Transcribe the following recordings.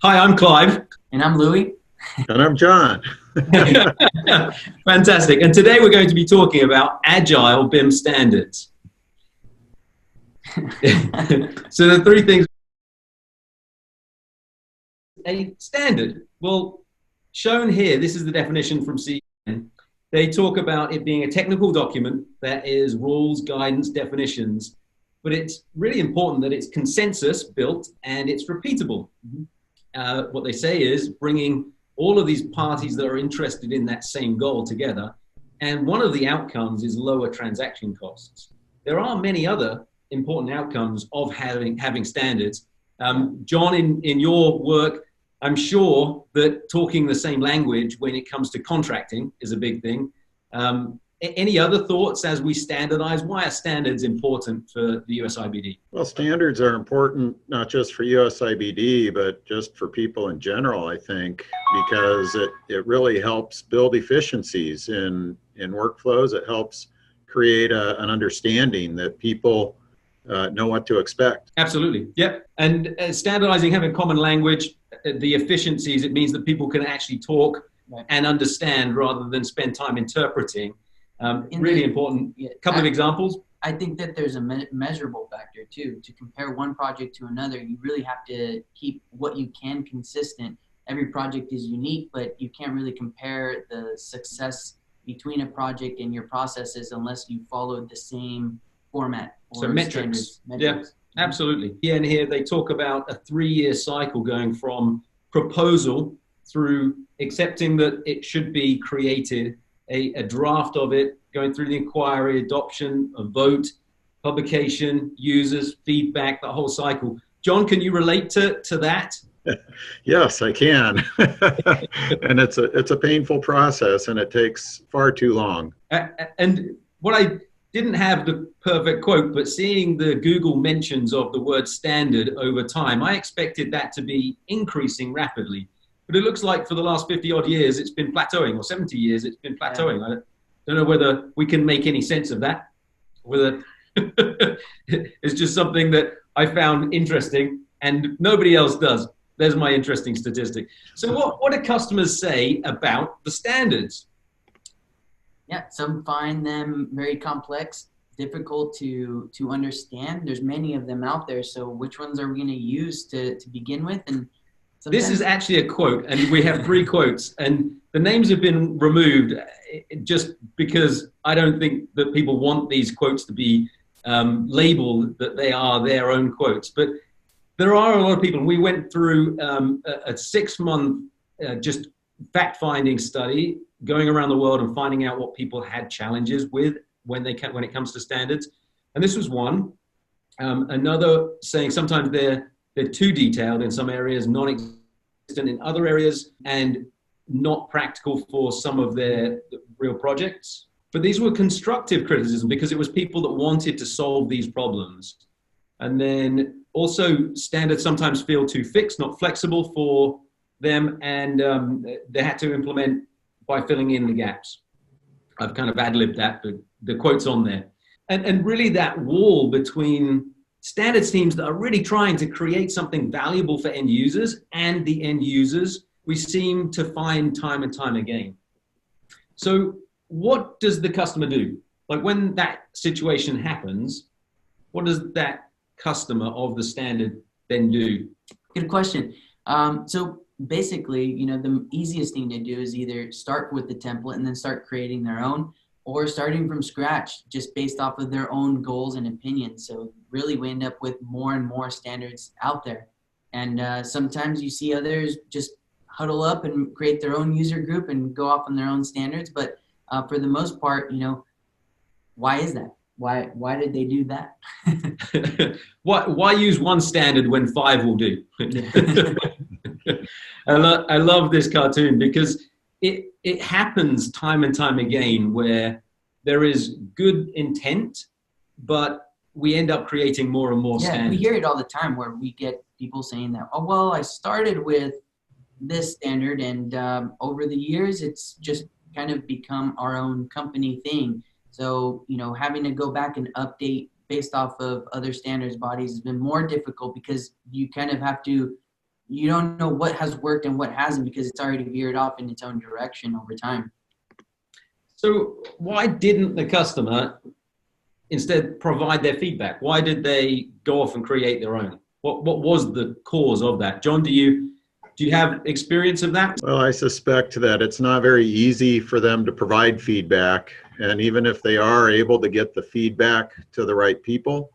Hi, I'm Clive. And I'm Louie. And I'm John. Fantastic. And today we're going to be talking about Agile BIM standards. So the three things. A standard. Well, shown here, this is the definition from CN. They talk about it being a technical document that is rules, guidance, definitions, but it's really important that it's consensus built and it's repeatable. What they say is bringing all of these parties that are interested in that same goal together. And one of the outcomes is lower transaction costs. There are many other important outcomes of having standards. John, in your work, I'm sure that talking the same language when it comes to contracting is a big thing. Any other thoughts as we standardize? Why are standards important for the USIBD? Well, standards are important not just for USIBD, but just for people in general, I think, because it really helps build efficiencies in workflows. It helps create an understanding that people know what to expect. Absolutely. Yep. And standardizing, having common language, the efficiencies, it means that people can actually talk and understand rather than spend time interpreting. Really important. A couple of examples. I think that there's a measurable factor too. To compare one project to another, you really have to keep what you can consistent. Every project is unique, but you can't really compare the success between a project and your processes unless you followed the same format. So metrics. Yeah, absolutely. Yeah, and here they talk about a 3-year cycle going from proposal through accepting that it should be created, a draft of it, going through the inquiry, adoption, a vote, publication, users, feedback, the whole cycle. John, can you relate to that? Yes, I can. And it's a painful process, and it takes far too long. And what I didn't have the perfect quote, but seeing the Google mentions of the word standard over time, I expected that to be increasing rapidly. But it looks like for the last 50 odd years, it's been plateauing, or 70 years, it's been plateauing. I don't know whether we can make any sense of that, whether it's just something that I found interesting and nobody else does. There's my interesting statistic. So what do customers say about the standards? Yeah, some find them very complex, difficult to understand. There's many of them out there. So which ones are we going to use to begin with? And this is actually a quote, and we have 3 quotes, and the names have been removed just because I don't think that people want these quotes to be labeled that they are their own quotes. But there are a lot of people. We went through a 6-month just fact-finding study, going around the world and finding out what people had challenges with when it comes to standards. And this was one. Another saying sometimes they're too detailed in some areas, non-existent in other areas, and not practical for some of their real projects. But these were constructive criticism because it was people that wanted to solve these problems. And then also standards sometimes feel too fixed, not flexible for them, and they had to implement by filling in the gaps. I've kind of ad-libbed that, but the quote's on there. And really that wall between standards teams that are really trying to create something valuable for end users and the end users, we seem to find time and time again. So what does the customer do? Like when that situation happens, what does that customer of the standard then do? Good question. So basically, the easiest thing to do is either start with the template and then start creating their own, or starting from scratch just based off of their own goals and opinions. So really we end up with more and more standards out there. And sometimes you see others just huddle up and create their own user group and go off on their own standards. But for the most part, why is that? Why did they do that? Why use one standard when 5 will do? I love this cartoon because it happens time and time again where there is good intent, but we end up creating more and more standards. We hear it all the time where we get people saying that, oh, well, I started with this standard and over the years, it's just kind of become our own company thing. So, having to go back and update based off of other standards bodies has been more difficult because you kind of have to you don't know what has worked and what hasn't because it's already veered off in its own direction over time. So why didn't the customer instead provide their feedback? Why did they go off and create their own? What was the cause of that? John, do you have experience of that? Well, I suspect that it's not very easy for them to provide feedback. And even if they are able to get the feedback to the right people,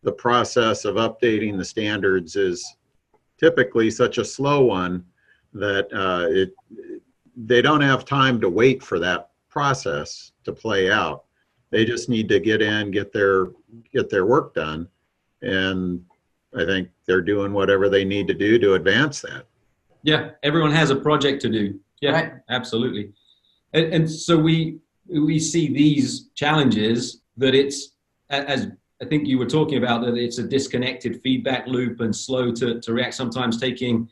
the process of updating the standards is typically such a slow one that they don't have time to wait for that process to play out. They just need to get in, get their work done. And I think they're doing whatever they need to do to advance that. Yeah, everyone has a project to do. Yeah, Right. Absolutely. And so we see these challenges that it's, as I think you were talking about, that it's a disconnected feedback loop and slow to react, sometimes taking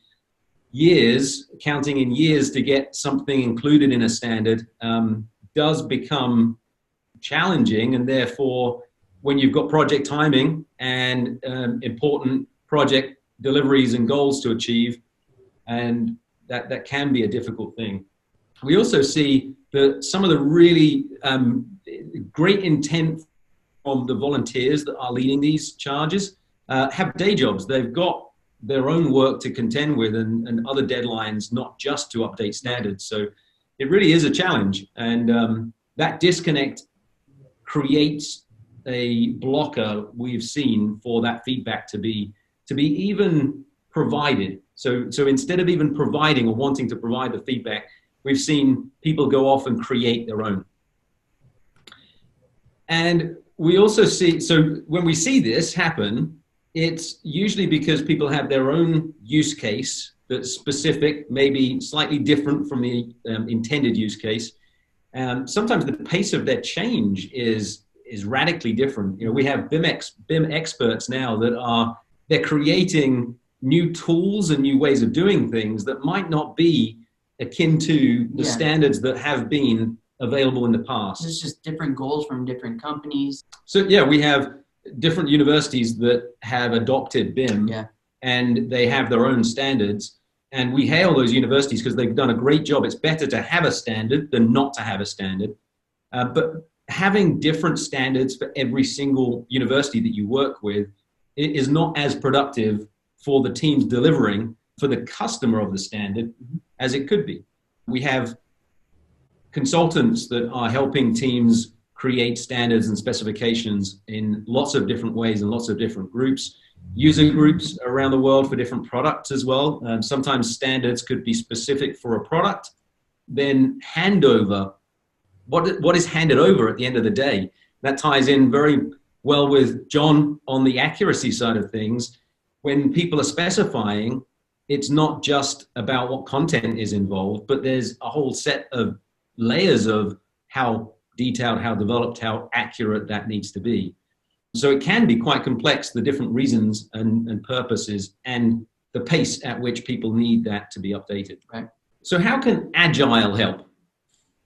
years, counting in years to get something included in a standard does become challenging. And therefore, when you've got project timing and important project deliveries and goals to achieve, and that can be a difficult thing. We also see that some of the really great intent from the volunteers that are leading these charges have day jobs. They've got their own work to contend with and other deadlines, not just to update standards. So it really is a challenge. And that disconnect creates a blocker we've seen for that feedback to be even provided. So instead of even providing or wanting to provide the feedback, we've seen people go off and create their own. And we also see, so when we see this happen, it's usually because people have their own use case that's specific, maybe slightly different from the intended use case. Sometimes the pace of their change is radically different. You know, we have BIM experts now that they're creating new tools and new ways of doing things that might not be akin to the standards that have been available in the past. It's just different goals from different companies. So yeah, we have different universities that have adopted BIM and they have their own standards. And we hail those universities because they've done a great job. It's better to have a standard than not to have a standard. But having different standards for every single university that you work with is not as productive for the teams delivering for the customer of the standard as it could be. We have consultants that are helping teams create standards and specifications in lots of different ways and lots of different groups, user groups around the world for different products as well. Sometimes standards could be specific for a product, then handover. What is handed over at the end of the day? That ties in very well with John on the accuracy side of things. When people are specifying, it's not just about what content is involved, but there's a whole set of layers of how detailed, how developed, how accurate that needs to be. So it can be quite complex, the different reasons and purposes and the pace at which people need that to be updated. Right. So how can Agile help?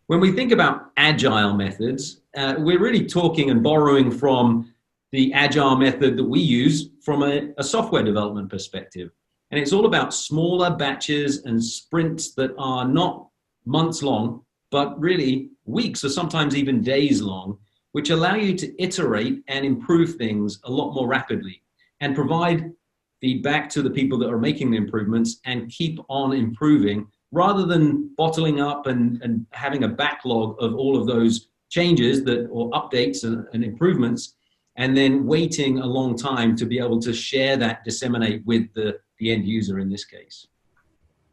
When we think about Agile methods, we're really talking and borrowing from the Agile method that we use from a software development perspective. And it's all about smaller batches and sprints that are not months long, but really weeks or sometimes even days long, which allow you to iterate and improve things a lot more rapidly and provide feedback to the people that are making the improvements and keep on improving rather than bottling up and having a backlog of all of those changes or updates and improvements, and then waiting a long time to be able to share that, disseminate with the end user in this case.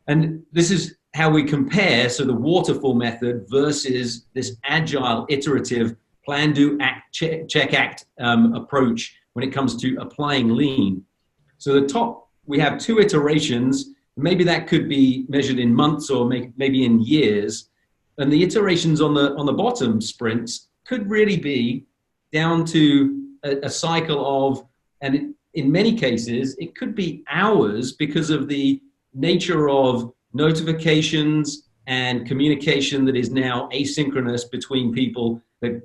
And this is how we compare, so the waterfall method versus this agile, iterative, plan, do, act, check, act approach when it comes to applying lean. So the top, we have 2 iterations. Maybe that could be measured in months or maybe in years. And the iterations on the bottom sprints could really be down to a cycle of, and in many cases, it could be hours because of the nature of notifications and communication that is now asynchronous between people, that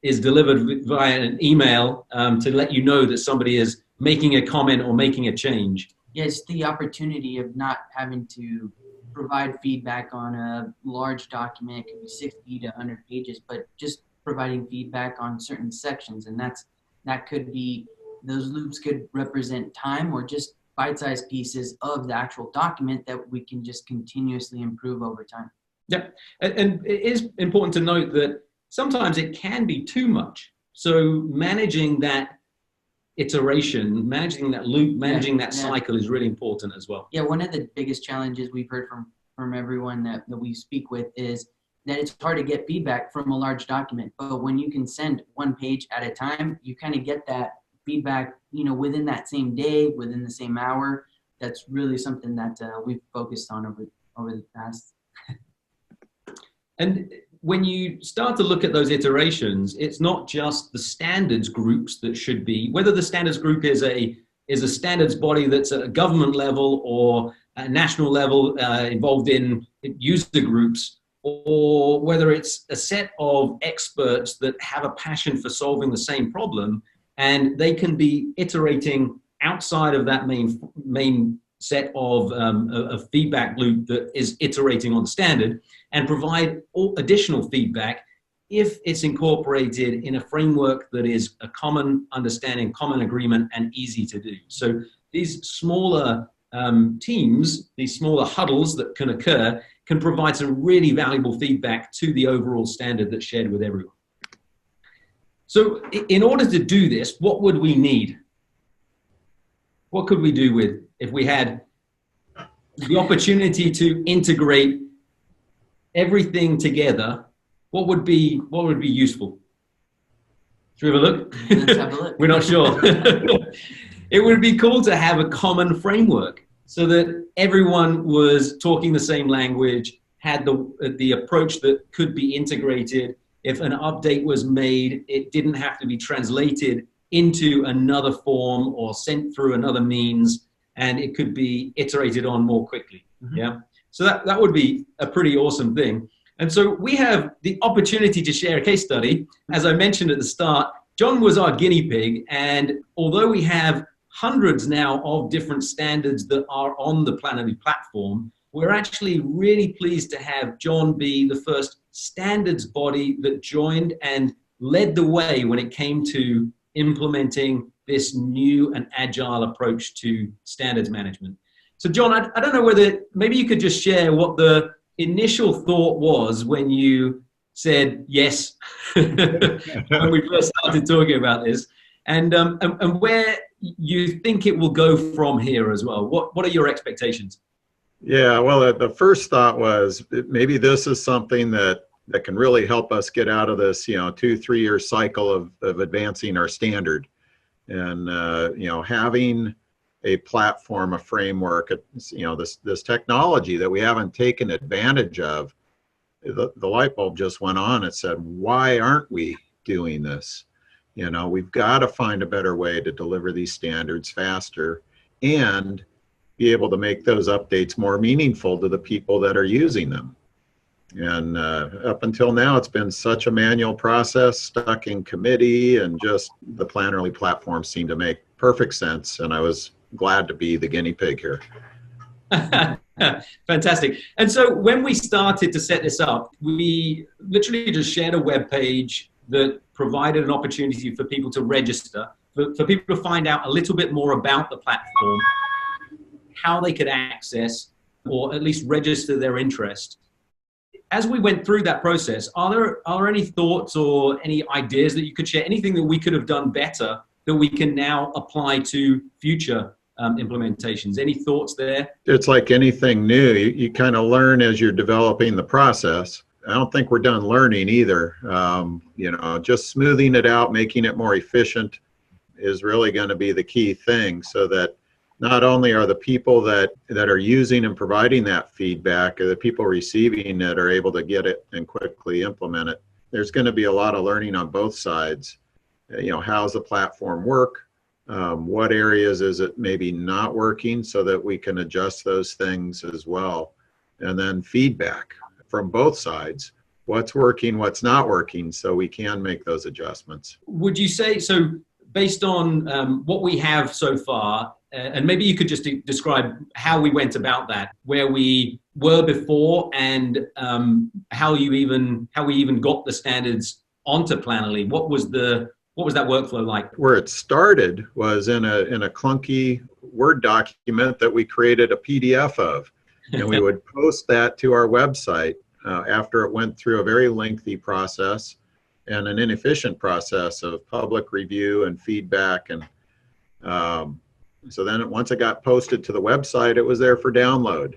is delivered via an email to let you know that somebody is making a comment or making a change. Yeah, it's the opportunity of not having to provide feedback on a large document. It could be 60 to 100 pages, but just providing feedback on certain sections. And that could be, those loops could represent time or just bite-sized pieces of the actual document that we can just continuously improve over time. Yeah, and it is important to note that sometimes it can be too much. So managing that iteration, managing that loop, managing that cycle is really important as well. Yeah, one of the biggest challenges we've heard from everyone that we speak with is that it's hard to get feedback from a large document. But when you can send one page at a time, you kind of get that feedback, you know, within that same day, within the same hour. That's really something that we've focused on over the past. And when you start to look at those iterations, it's not just the standards groups that should be, whether the standards group is a standards body that's at a government level or a national level involved in user groups, or whether it's a set of experts that have a passion for solving the same problem, and they can be iterating outside of that main set of a feedback loop that is iterating on the standard, and provide additional feedback if it's incorporated in a framework that is a common understanding, common agreement, and easy to do. So these smaller teams, these smaller huddles that can occur, can provide some really valuable feedback to the overall standard that's shared with everyone. So in order to do this, what would we need? What could we do with if we had the opportunity to integrate everything together? What would be useful? Should we have a look? Let's have a look. We're not sure. It would be cool to have a common framework so that everyone was talking the same language, had the approach that could be integrated. If an update was made, it didn't have to be translated into another form or sent through another means, and it could be iterated on more quickly. Mm-hmm. Yeah. So that would be a pretty awesome thing. And so we have the opportunity to share a case study. As I mentioned at the start, John was our guinea pig. And although we have hundreds now of different standards that are on the Planary platform, we're actually really pleased to have John be the first standards body that joined and led the way when it came to implementing this new and agile approach to standards management. So John, I don't know whether maybe you could just share what the initial thought was when you said yes when we first started talking about this, and where you think it will go from here as well. What are your expectations? Yeah, well, the first thought was maybe this is something that can really help us get out of this, 2-3 year cycle of advancing our standard, and having a platform, a framework, this technology that we haven't taken advantage of. The light bulb just went on. It said, why aren't we doing this? We've got to find a better way to deliver these standards faster and be able to make those updates more meaningful to the people that are using them. And up until now, it's been such a manual process, stuck in committee, and just the Planary platform seemed to make perfect sense. And I was glad to be the guinea pig here. Fantastic. And so when we started to set this up, we literally just shared a web page that provided an opportunity for people to register, for people to find out a little bit more about the platform, how they could access or at least register their interest. As we went through that process, are there any thoughts or any ideas that you could share, anything that we could have done better that we can now apply to future implementations? Any thoughts there? It's like anything new. You kind of learn as you're developing the process. I don't think we're done learning either. Just smoothing it out, making it more efficient is really going to be the key thing, so that not only are the people that are using and providing that feedback, or the people receiving it, are able to get it and quickly implement it. There's going to be a lot of learning on both sides. How's the platform work? What areas is it maybe not working, so that we can adjust those things as well. And then feedback from both sides. What's working, what's not working, so we can make those adjustments. Would you say, so based on what we have so far, and maybe you could just describe how we went about that, where we were before, and how we even got the standards onto Planoly. What was that workflow like? Where it started was in a clunky Word document that we created a PDF of, and we would post that to our website after it went through a very lengthy process and an inefficient process of public review and feedback. And so then once it got posted to the website, it was there for download.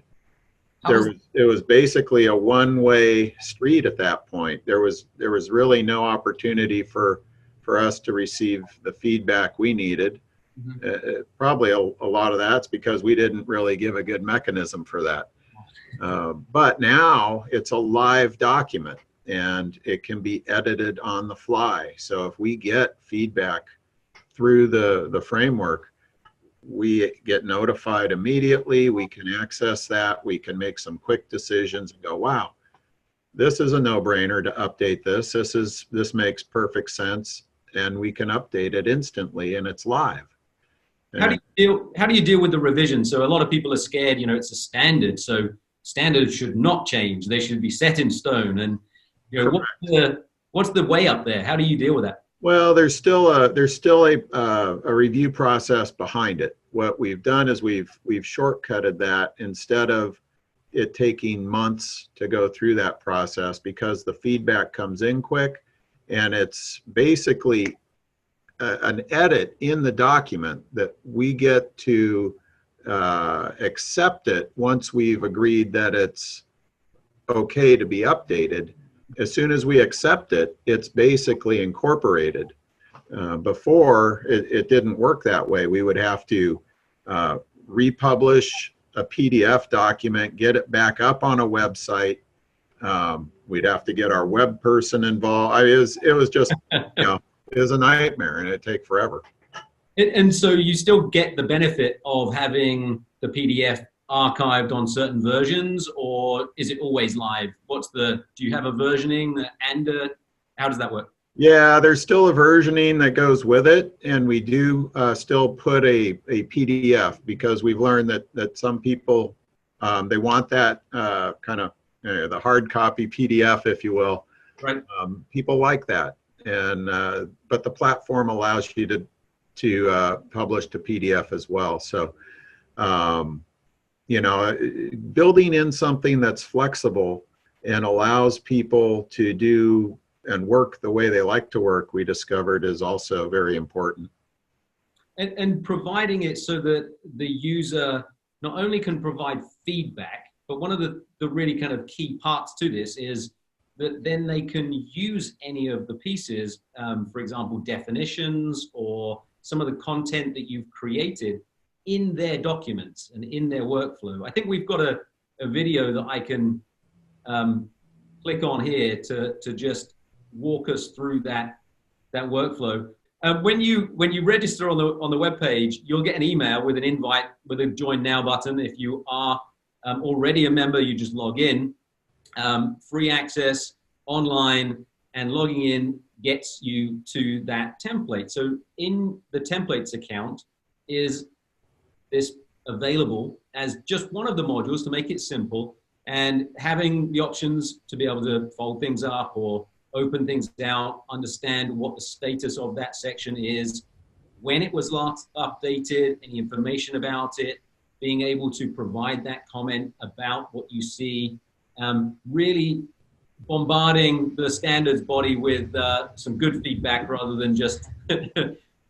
It was basically a one-way street at that point. There was really no opportunity for us to receive the feedback we needed. Mm-hmm. Probably a lot of that's because we didn't really give a good mechanism for that. But now it's a live document and it can be edited on the fly. So if we get feedback through the framework, we get notified immediately. We can access that. We can make some quick decisions and go, wow, this is a no-brainer to update this. This makes perfect sense. And we can update it instantly, and it's live. How do you deal with the revision? So a lot of people are scared, it's a standard, so standards should not change. They should be set in stone. And what's the way up there? How do you deal with that? Well, there's still a review process behind it. What we've done is we've shortcutted that instead of it taking months to go through that process, because the feedback comes in quick, and it's basically an edit in the document that we get to accept it once we've agreed that it's okay to be updated. As soon as we accept it, it's basically incorporated. Before, it didn't work that way. We would have to republish a PDF document, get it back up on a website. We'd have to get our web person involved. It was just, it was a nightmare, and it'd take forever. And so you still get the benefit of having the PDF archived on certain versions, or is it always live? Do you have a versioning and how does that work? Yeah, there's still a versioning that goes with it, and we do still put a PDF, because we've learned that some people, they want that kind of the hard copy PDF, if you will. Right. People like that, and but the platform allows you to publish to PDF as well. So, building in something that's flexible and allows people to do and work the way they like to work, we discovered is also very important. And providing it so that the user not only can provide feedback, but one of the really kind of key parts to this is that then they can use any of the pieces, for example, definitions or some of the content that you've created in their documents and in their workflow. I think we've got a video that I can click on here to just walk us through that workflow. When you register on the web page, you'll get an email with an invite with a Join Now button. If you are already a member, you just log in. Free access online, and logging in gets you to that template. So in the templates account is this available as just one of the modules to make it simple, and having the options to be able to fold things up or open things out, understand what the status of that section is, when it was last updated, any information about it, being able to provide that comment about what you see, really bombarding the standards body with some good feedback rather than just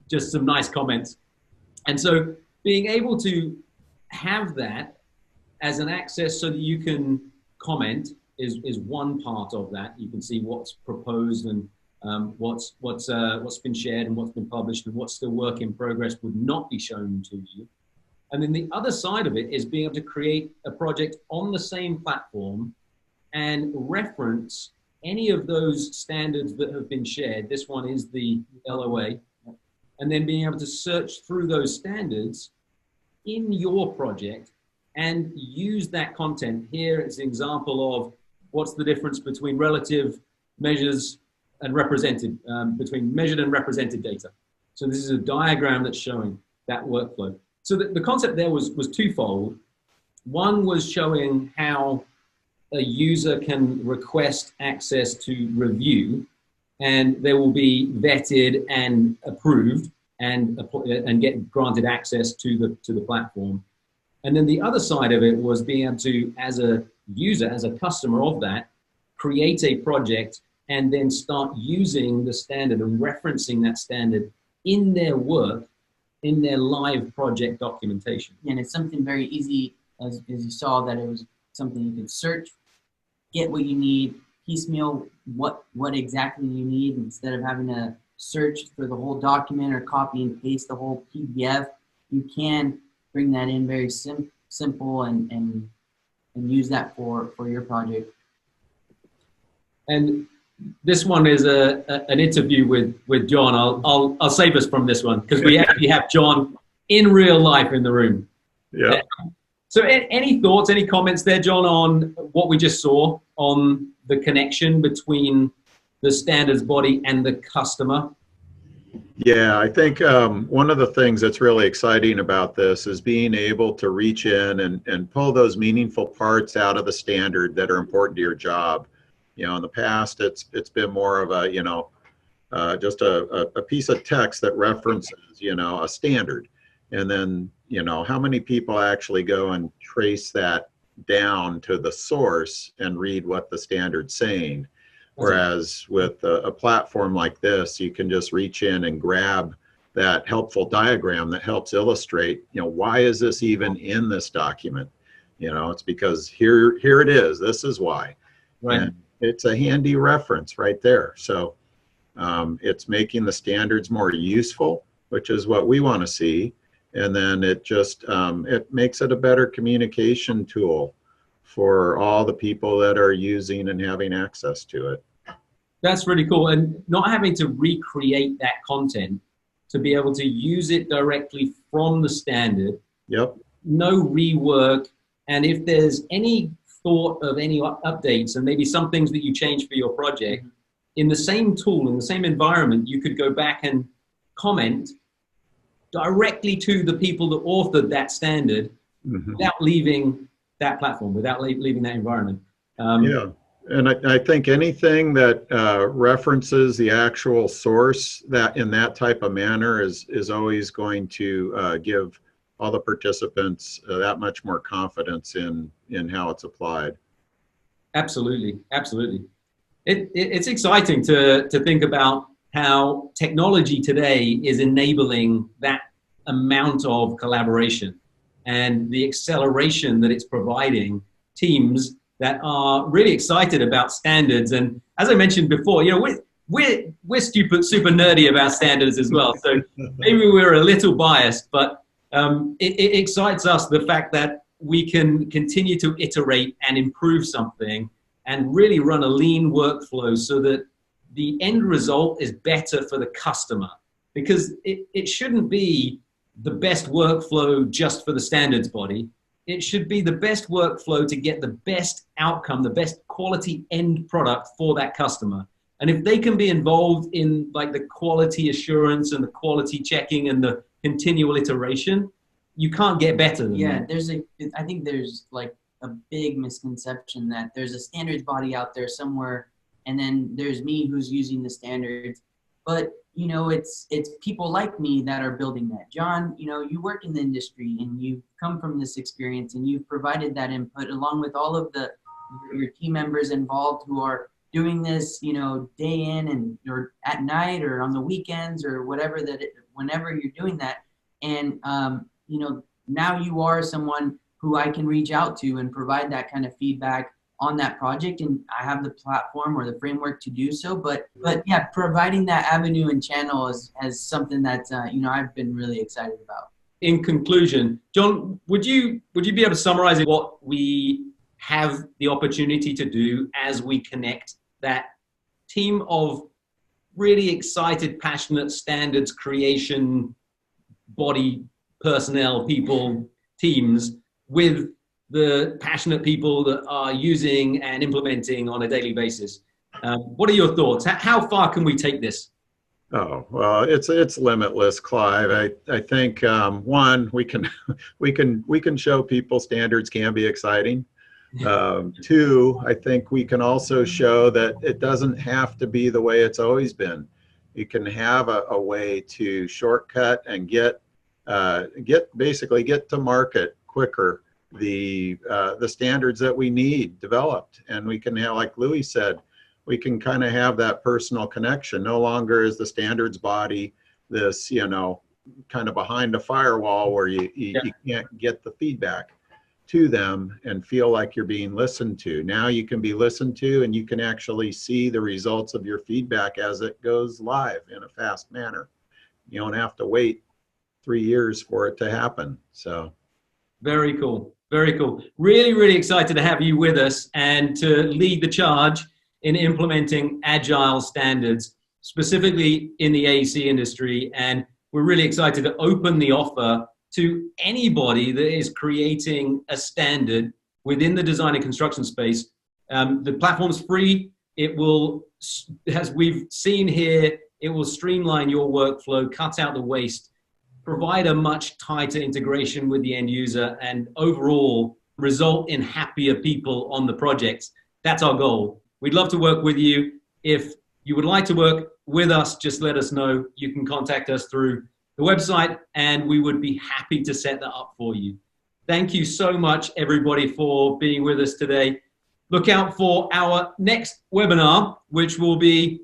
just some nice comments. And so being able to have that as an access so that you can comment is one part of that. You can see what's proposed and what's been shared and what's been published, and what's still work in progress would not be shown to you. And then the other side of it is being able to create a project on the same platform and reference any of those standards that have been shared. This one is the LOA. And then being able to search through those standards in your project and use that content. Here it's an example of what's the difference between relative measures and represented, between measured and represented data. So this is a diagram that's showing that workflow. So the concept there was twofold. One was showing how a user can request access to review, and they will be vetted and approved and get granted access to the platform. And then the other side of it was being able to, as a user, as a customer of that, create a project and then start using the standard and referencing that standard in their work, in their live project documentation. And it's something very easy, as you saw, that it was something you could search, get what you need, piecemeal what exactly you need, instead of having to search for the whole document or copy and paste the whole PDF. You can bring that in very simple and use that for your project. And this one is an interview with John. I'll save us from this one because we actually have John in real life in the room. Yeah. So any thoughts, any comments there, John, on what we just saw on the connection between the standards body and the customer? Yeah, I think one of the things that's really exciting about this is being able to reach in and pull those meaningful parts out of the standard that are important to your job. You know, in the past, it's been more of a, just a piece of text that references, a standard. And then, how many people actually go and trace that down to the source and read what the standard's saying? Whereas with a platform like this, you can just reach in and grab that helpful diagram that helps illustrate, why is this even in this document? It's because here it is. This is why. Right. And it's a handy reference right there. So it's making the standards more useful, which is what we want to see. And then it just, it makes it a better communication tool for all the people that are using and having access to it. That's really cool. And not having to recreate that content, to be able to use it directly from the standard. Yep. No rework. And if there's any thought of any updates and maybe some things that you change for your project, in the same tool, in the same environment, you could go back and comment directly to the people that authored that standard without leaving that platform, without leaving that environment. Yeah, and I think anything that references the actual source that in that type of manner is always going to give all the participants that much more confidence in how it's applied. Absolutely, absolutely. It's exciting to think about how technology today is enabling that amount of collaboration and the acceleration that it's providing teams that are really excited about standards. And as I mentioned before, we're super nerdy about standards as well. So maybe we're a little biased, but it excites us, the fact that we can continue to iterate and improve something and really run a lean workflow so that the end result is better for the customer, because it shouldn't be the best workflow just for the standards body. It should be the best workflow to get the best outcome, the best quality end product for that customer. And if they can be involved in like the quality assurance and the quality checking and the continual iteration, you can't get better than that. I think there's like a big misconception that there's a standards body out there somewhere, and then there's me who's using the standards. But it's people like me that are building that. John, you work in the industry and you've come from this experience and you've provided that input along with all of your team members involved who are doing this, day in and or at night or on the weekends or whatever whenever you're doing that. And, now you are someone who I can reach out to and provide that kind of feedback on that project. And I have the platform or the framework to do so. But yeah, providing that avenue and channel as something that, I've been really excited about. In conclusion, John, would you be able to summarize what we have the opportunity to do as we connect that team of really excited, passionate standards creation body personnel people teams with the passionate people that are using and implementing on a daily basis? What are your thoughts? How far can we take this? Oh, well, it's limitless, Clive. I think one, we can show people standards can be exciting. Two, I think we can also show that it doesn't have to be the way it's always been. You can have a way to shortcut and basically get to market quicker the standards that we need developed, and we can have, like Louis said, we can kind of have that personal connection. No longer is the standards body this, kind of behind a firewall where you can't get the feedback to them and feel like you're being listened to. Now you can be listened to, and you can actually see the results of your feedback as it goes live in a fast manner. You don't have to wait 3 years for it to happen. So very cool. Very cool. Really, really excited to have you with us and to lead the charge in implementing agile standards, specifically in the AEC industry. And we're really excited to open the offer to anybody that is creating a standard within the design and construction space. The platform's free. It will, as we've seen here, it will streamline your workflow, cut out the waste, provide a much tighter integration with the end user, and overall result in happier people on the projects. That's our goal. We'd love to work with you. If you would like to work with us, just let us know. You can contact us through the website, and we would be happy to set that up for you. Thank you so much, everybody, for being with us today. Look out for our next webinar, which will be